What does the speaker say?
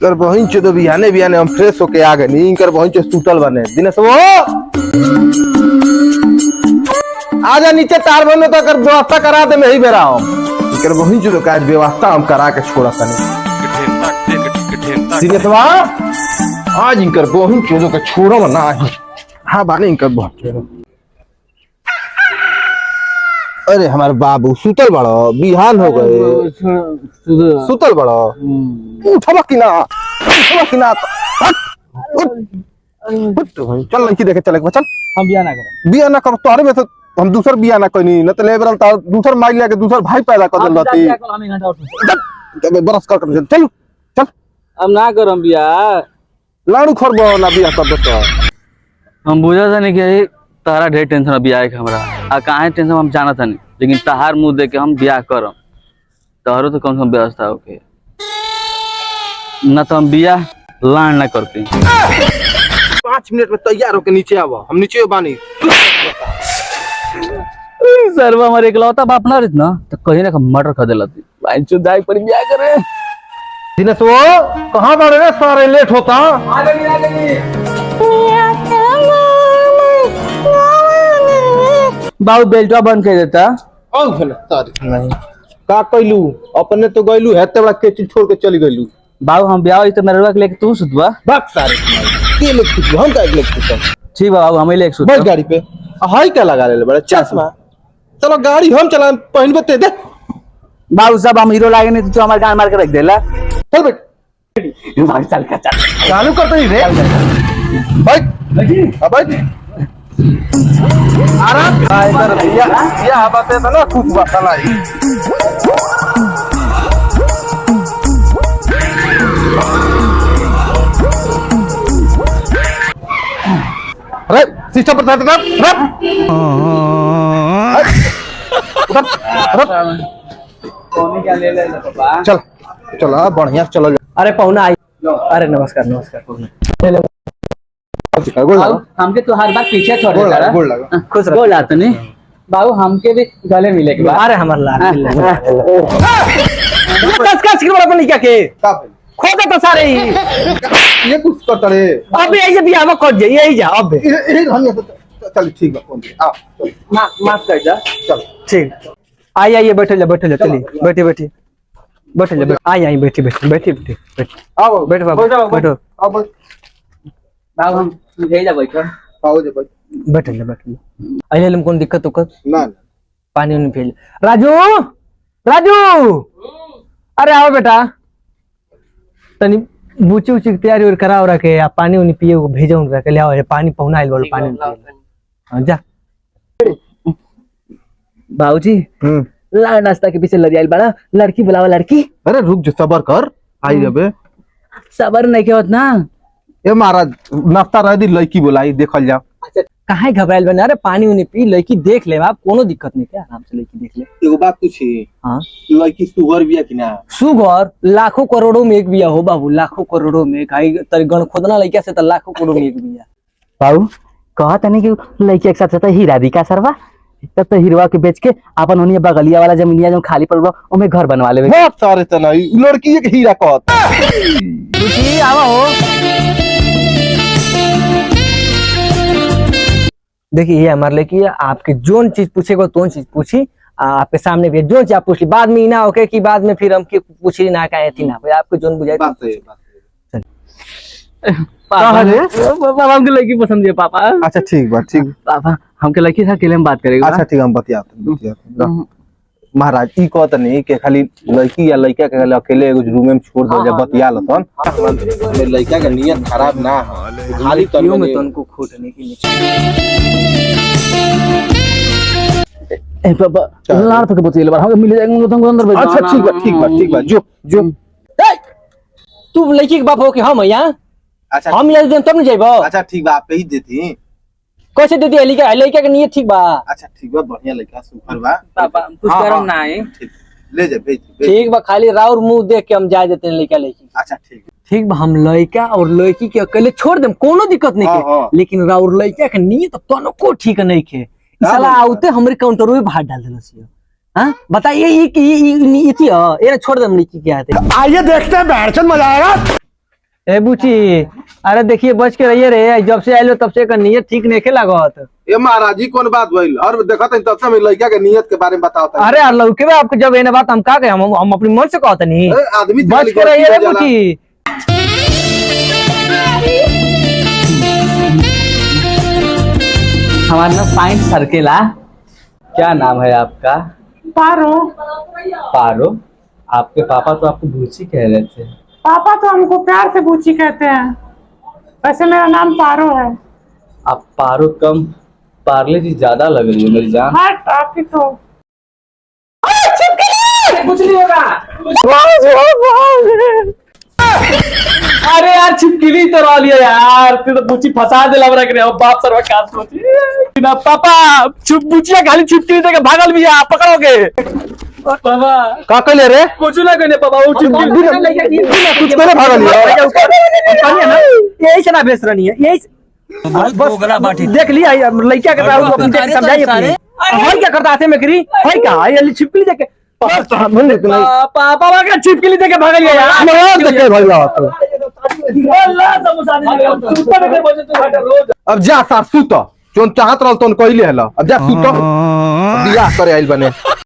कर बहिन चो तो बिहाने बिहाने हम फ्रेश होके आ गए नहीं कर बहिन चो सूतल बने दिनेश वो आजा नीचे तार बने तो कर व्यवस्था करा दे मैं ही बेरा हूं कर बहिन चो तो का व्यवस्था हम करा के छोड़ा तने दिनेश वा आज इनकर बहिन चो तो छोड़ो ना हां बाने इनकर बहिन अरे हमारे बाबू सुतल बड़ो बिहान हो गए सुतल बड़ो उठवा कि ना चल लड़की देखे चले चल हम बिया ना करो तोहरे में तो हम दूसर बिया ना कोई नहीं न तो लेबरल ता दूसर माइल लेके दूसर भाई पैदा कर देलती तबे बरस कर चल चल हम ना करम बिया लाड़ू खरबो ना बिया कर दो हम बुझा था नहीं कि तारा ढेर टेंशन बिया है हमरा आ काहे टेंशन हम जाना था नहीं लेकिन तहार मुंह देख के हम बिया करम तोहरो तो कम से कम व्यवस्था होके ना तो हम बिया लान ना करते 5 मिनट में तैयार होके नीचे आवा हम नीचे बानी सर्व हमारे इकलौता बाप ना रहत ना तो कहीं ना मर्डर कर देला भाई चो दाई पर बिया करे दिनेश वो कहां बाड़े रे सारे लेट होता आ गई बाबू बेल्टवा बंद कर देता औ भले तारीख नहीं का कइलू अपने तो गइलू हेते बड़ा के चीज छोड़ के चली गइलू बाबू हम ब्याह तो मेरे के लेके तू सुतवा बात तारीख नहीं के लोग सुतू हम का लोग सुतू ठीक बाबू हम लेके सुत बस गाड़ी पे हाई का लगा ले बड़ा चश्मा चलो गाड़ी हम चला पहनबे ते दे बाबू सब हम हीरो लागे नहीं तो हमारे गान मार के रख देला चल बेट चल का चल चालू कर दे रे बैठ बैठ आराम इधर या बात है ना खूब बात लाई अरे सिस्टम पर बैठ क्या ले ले पापा चल चलो बढ़िया चलो अरे पहुना आई अरे नमस्कार नमस्कार हमके तो हर बार पीछे छोड़ देता रहा खुश रहो लात नहीं बाबू हमके भी गले मिले के बाद अरे हमर लात कस बड़ा बनी क्या के खोदा तो सारे ये कुछ करता रे अब ये भी आवा खोज जाइए यही जा अब चल ठीक है फोन आ माफ कर जा चल ठीक आइए बैठे जा चलिए बैठे बैठे आई बैठी आओ बैठो बाबू बैठो आओ बाबू हम भेज जा बैठो आओ जे बैठे अइले हम कौन दिक्कत ना पानी उन्हें भेज राजू अरे आओ बेटा तनी बूची उची की तैयारी और कराओ रखे या पानी उन्हें पिए को भेजो उनका के ले आओ पानी पहुना आइल बोल पानी हां जा बाबूजी ला नाश्ता के पीछे लग आइल बड़ा लड़की बुलावा लड़की अरे रुक जो सबर कर आई जबे सबर नहीं के होत ना ए महाराज नाश्ता रह दी लड़की बुलाई देखल जा अच्छा काहे घबराइल बने अरे पानी उन्हें पी लड़की देख ले आप कोनो दिक्कत नहीं क्या आराम से लड़की देख ले एगो बात पूछी हां लड़की सुगर बिया कि ना सुगर लाखों करोड़ों में एक बिया हो बाबू लाखों करोड़ों में काई तर गण खोदना लड़का से तो लाखों करोड़ों में एक बिया बाबू कहा तनी कि लड़की एक साथ हीरा दी का सरवा तब तो हिरवा के बेच के अपन ओनिया बगलिया वाला जमीनिया जो खाली पड़ रहा ओमे घर बनवा लेबे बहुत सारे तना लड़की एक हीरा कहत रुचि आवा हो देखिए ये हमारे लिए कि आपके जोन चीज पूछेगा तो चीज पूछी आपके सामने भी जो चीज आप पूछ ली बाद में ना होके कि बाद में फिर हम की पूछी ना का थी ना आपको जोन बुझाए पापा हमके लड़की पसंद है पापा अच्छा ठीक बात ठीक पापा हमके लड़की था अकेले में बात करेगा अच्छा ठीक हम बतियाते महाराज ई कहत नहीं कि खाली लड़की या लड़का के अकेले एगो रूम में छोड़ दो जब बतिया लतन हमें लड़का का नियत खराब ना हो खाली तन में तनको खोटने की ए पापा लाड़ तक बतिया बार हम मिल जाएंगे तुमको अंदर भेज अच्छा ठीक बा जो तू लड़की के बाप हो के हम यहां अच्छा हम यहां तब नहीं जाइबो अच्छा ठीक बा आप ही देती कैसे दे दिया लड़का के नियत ठीक बा अच्छा ठीक बा बढ़िया लड़का सुपर बा पापा कुछ करम ना है ले जा भेज ठीक बा खाली राउर मुंह देख के हम जा देते हैं लड़का लड़की अच्छा ठीक बा हम लड़का और लड़की के अकेले छोड़ देम कोनो दिक्कत नहीं के लेकिन राउर लड़का के नियत तनको ठीक नहीं के साला आउते हमरे काउंटर में बाहर डाल देलस हां बताइए ये कि ये थी ये छोड़ देम लड़की के आते आइए देखते हैं बैठन मजा आएगा ए बुची, अरे देखिए बच के रहिए रे, जब से आइलो तब से नियत ठीक नहीं लागत। ये महाराज जी कौन बात भइल? और देखत तब से लड़का के नियत के बारे में बताओ। अरे यार लौके में आपको जब एने बात हम का कहे, हम अपनी मन से कहते नहीं। आदमी बच के रहिए रे बुची। हमारा नाम पाइन सर्केला। क्या नाम है आपका? पारो। पारो। आपके पापा तो आपको बूची कह रहे थे। पापा तो हमको प्यार से बूची कहते हैं, वैसे मेरा नाम पारो है। आप पारो कम पार्ले जी ज्यादा लग रही हो मेरी जान। हट आपकी तो। कुछ नहीं होगा। अरे यार छिपकली तो रो लिया यार, तू तो बूची फंसा दे लग रहा है। बाप सरवा काट सोची ना पापा, चुप बूचिया खाली छिपकली देके भागल भी है, पकड़ोगे पापा। का कहले रे? कुछ ना कहने पापा, वो छिपकली कुछ करे भागल ना यही से ना बेच रही है, यही बस देख लिया लड़का के पास अपनी देख समझाइए अपनी। हई क्या करता हाथे में करी, हई का ये छिपकली देके पापा का छिपकली देके भागल यार। महाराज देखे भइला तो अब जा सासू तो जोन चाहत रहल तोन कहले हला। अब जा तू तो बियाह करे आइल बने।